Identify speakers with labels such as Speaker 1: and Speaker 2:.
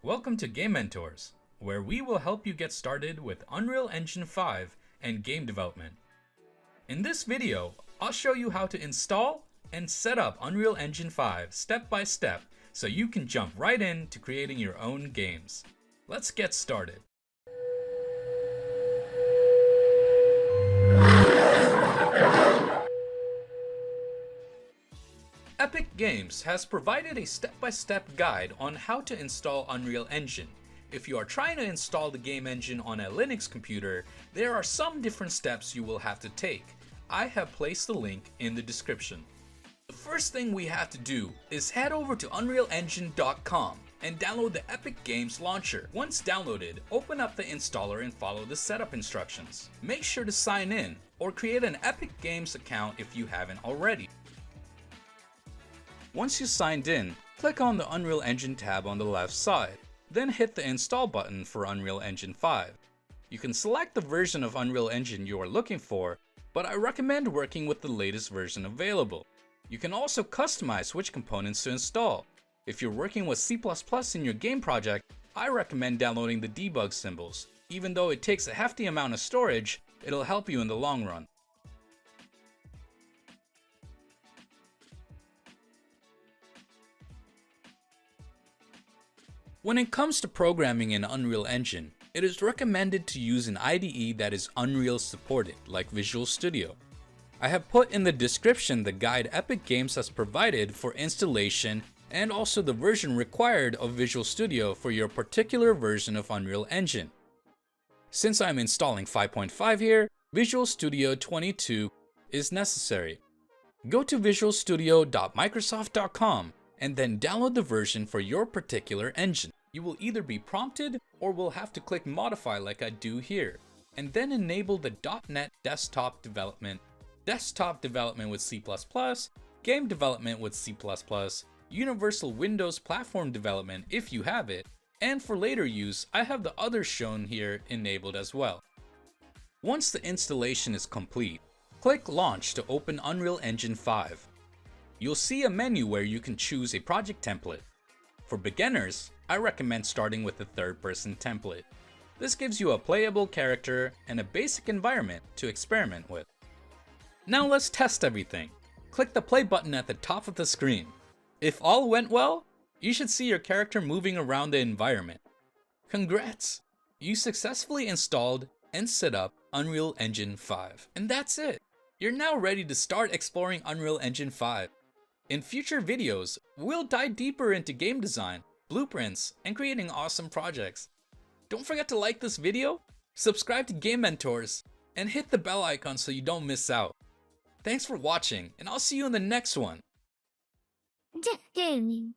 Speaker 1: Welcome to Game Mentors, where we will help you get started with Unreal Engine 5 and game development. In this video, I'll show you how to install and set up Unreal Engine 5 step by step so you can jump right into creating your own games. Let's get started. Epic Games has provided a step-by-step guide on how to install Unreal Engine. If you are trying to install the game engine on a Linux computer, there are some different steps you will have to take. I have placed the link in the description. The first thing we have to do is head over to unrealengine.com and download the Epic Games launcher. Once downloaded, open up the installer and follow the setup instructions. Make sure to sign in or create an Epic Games account if you haven't already. Once you signed in, click on the Unreal Engine tab on the left side, then hit the install button for Unreal Engine 5. You can select the version of Unreal Engine you are looking for, but I recommend working with the latest version available. You can also customize which components to install. If you're working with C++ in your game project, I recommend downloading the debug symbols. Even though it takes a hefty amount of storage, it'll help you in the long run. When it comes to programming in Unreal Engine, it is recommended to use an IDE that is Unreal supported, like Visual Studio. I have put in the description the guide Epic Games has provided for installation and also the version required of Visual Studio for your particular version of Unreal Engine. Since I'm installing 5.5 here, Visual Studio 22 is necessary. Go to visualstudio.microsoft.com and then download the version for your particular engine. You will either be prompted or will have to click modify like I do here, and then enable the .NET desktop development with C++, game development with C++, Universal Windows platform development if you have it, and for later use, I have the others shown here enabled as well. Once the installation is complete, click Launch to open Unreal Engine 5. You'll see a menu where you can choose a project template. For beginners, I recommend starting with the third-person template. This gives you a playable character and a basic environment to experiment with. Now let's test everything. Click the play button at the top of the screen. If all went well, you should see your character moving around the environment. Congrats! You successfully installed and set up Unreal Engine 5. And that's it! You're now ready to start exploring Unreal Engine 5. In future videos, we'll dive deeper into game design, blueprints, and creating awesome projects. Don't forget to like this video, subscribe to Game Mentors, and hit the bell icon so you don't miss out. Thanks for watching, and I'll see you in the next one.
Speaker 2: Gaming.